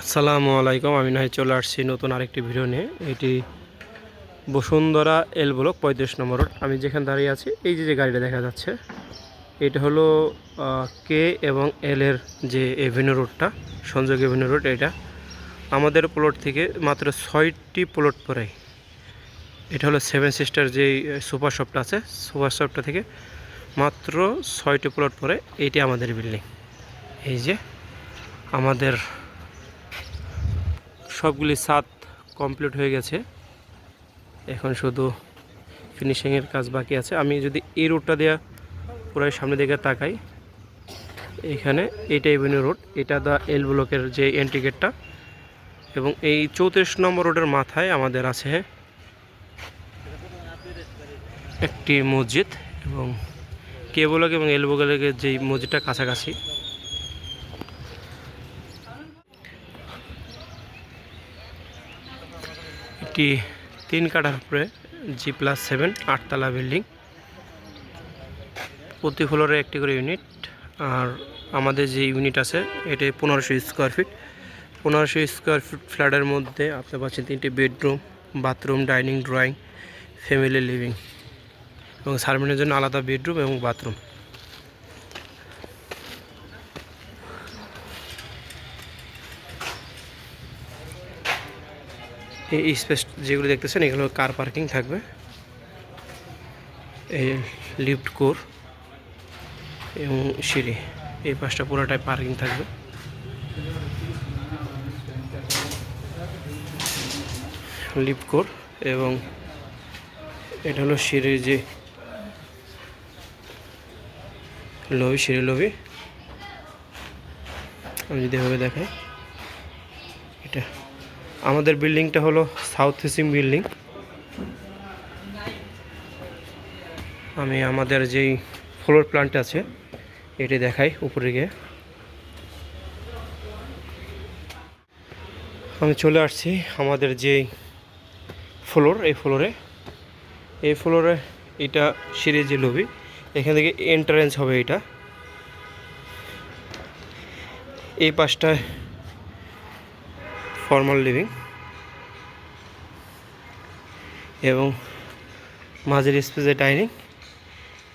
আসসালামু আলাইকুম। আমি নাই চলে আসছি নতুন আরেকটি ভিডিও নিয়ে। এটি বসুন্ধরা এল ব্লক 35 নম্বর রোড। আমি যেখানে দাঁড়িয়ে আছি, এই যে গাড়িটা দেখা যাচ্ছে, এটা হলো কে এবং এল এর যে এভিনিউ রোডটা, সংযোগ এভিনিউ রোড। এটা আমাদের প্লট থেকে মাত্র 6টি প্লট পরে। এটা হলো 7 সিস্টার যেই সুপার শপটা আছে, সুপার শপটা থেকে মাত্র 6টি প্লট পরে এইটি আমাদের বিল্ডিং। এই যে আমাদের সবগুলি ছাদ কমপ্লিট হয়ে গেছে, এখন শুধু ফিনিশিংয়ের কাজ বাকি আছে। আমি যদি এই রোডটা দেওয়া পুরাই সামনে দিকে তাকাই, এখানে এইটা এভিনিউ রোড, এটা দা এল ব্লকের যে এন্ট্রি গেটটা, এবং এই 34 নম্বর রোডের মাথায় আমাদের আছে একটি মসজিদ, এবং কে ব্লক এবং এল ব্লকের যেই মসজিদটা কাছাকাছি। এটি 3 কাঠার উপরে G+7 8তলা বিল্ডিং, প্রতি ফ্লোরে একটি করে ইউনিট। আর আমাদের যে ইউনিট আছে এটা 1500 স্কোয়ার ফিট। 1500 স্কোয়ার ফিট ফ্ল্যাটের মধ্যে আপনি পাচ্ছেন 3টি bedroom, bathroom, dining, drawing, family living, এবং সার্ভেন্টের জন্য আলাদা বেডরুম এবং বাথরুম। এই স্পেস যেগুলো দেখতেছেন এগুলো কার পার্কিং থাকবে। এই লিফট কোর এবং সিঁড়ি, এই পাশটা পুরোটাই পার্কিং থাকবে। লিফট কোর এবং এটা হলো সিঁড়ির যে লবি, সিঁড়ি লবি। আমি যদি এভাবে দেখাই, এটা আমাদের বিল্ডিংটা হলো সাউথ ফেসিং বিল্ডিং। আমি আমাদের যেই ফ্লোর প্ল্যানটা আছে এটি দেখাই উপরে গিয়ে। আমি চলে আসছি আমাদের যেই ফ্লোর, এই ফ্লোরে এটা সিঁড়ির যে লবি, এখান থেকে এন্ট্রান্স হবে। এটা এই পাশটায় ফর্মাল লিভিং এবং মাঝের স্পেসে ডাইনিং,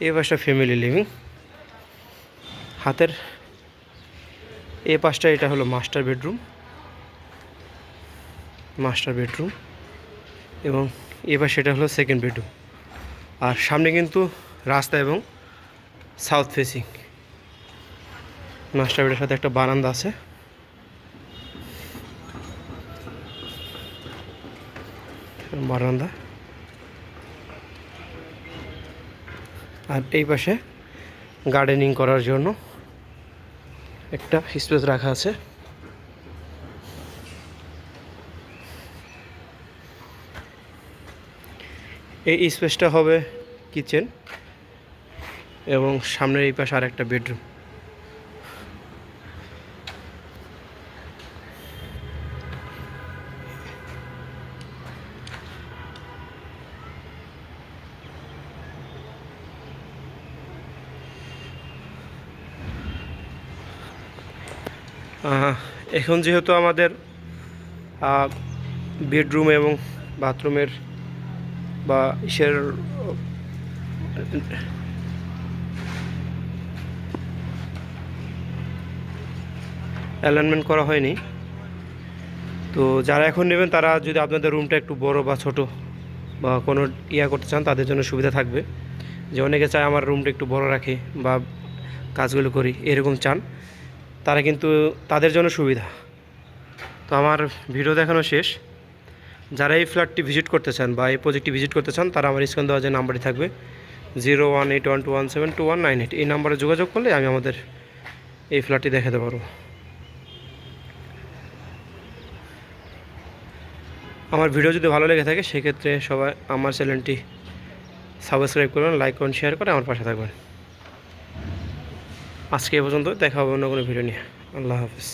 এই পাশটা ফ্যামিলি লিভিং। হাতের এই পাশটা এটা হলো মাস্টার বেডরুম, এবং এবার সেটা হলো সেকেন্ড বেডরুম। আর সামনে কিন্তু রাস্তা এবং সাউথ ফেসিং। মাস্টার বেডের সাথে একটা বারান্দা আছে। বারান্দা, আর এই পাশে গার্ডেনিং করার জন্য একটা স্পেস রাখা আছে। এই স্পেসটা হবে কিচেন, এবং সামনের এই পাশে আর একটা বেডরুম। এখন যেহেতু আমাদের বেডরুম এবং বাথরুমের বা ইসের অ্যালাইনমেন্ট করা হয়নি, তো যারা এখন নেবেন তারা যদি আপনাদের রুমটা একটু বড় বা ছোট বা কোনো করতে চান, তাদের জন্য সুবিধা থাকবে। যে অনেকে চায় আমার রুমটা একটু বড় রাখি বা কাজগুলো করি, এরকম চান, তারা কিন্তু তাদের জন্য সুবিধা। তো আমার ভিডিও দেখানো শেষ। যারা এই ফ্ল্যাটটি ভিজিট করতে চান বা এই প্রজেক্টটি ভিজিট করতে চান, তারা আমার স্ক্রিনে দেওয়া যে নাম্বারটি থাকবে 018121721728, এই নাম্বারে যোগাযোগ করলে আমি আমাদের এই ফ্ল্যাটটি দেখাতে পারবো। আমার ভিডিও যদি ভালো লেগে থাকে সেক্ষেত্রে সবাই আমার চ্যানেলটি সাবস্ক্রাইব করবেন, লাইক করুন, শেয়ার করে আমার পাশে থাকবেন। আজকে এ পর্যন্ত, দেখা হবে অন্য কোনো ভিডিও নিয়ে। আল্লাহ হাফিজ।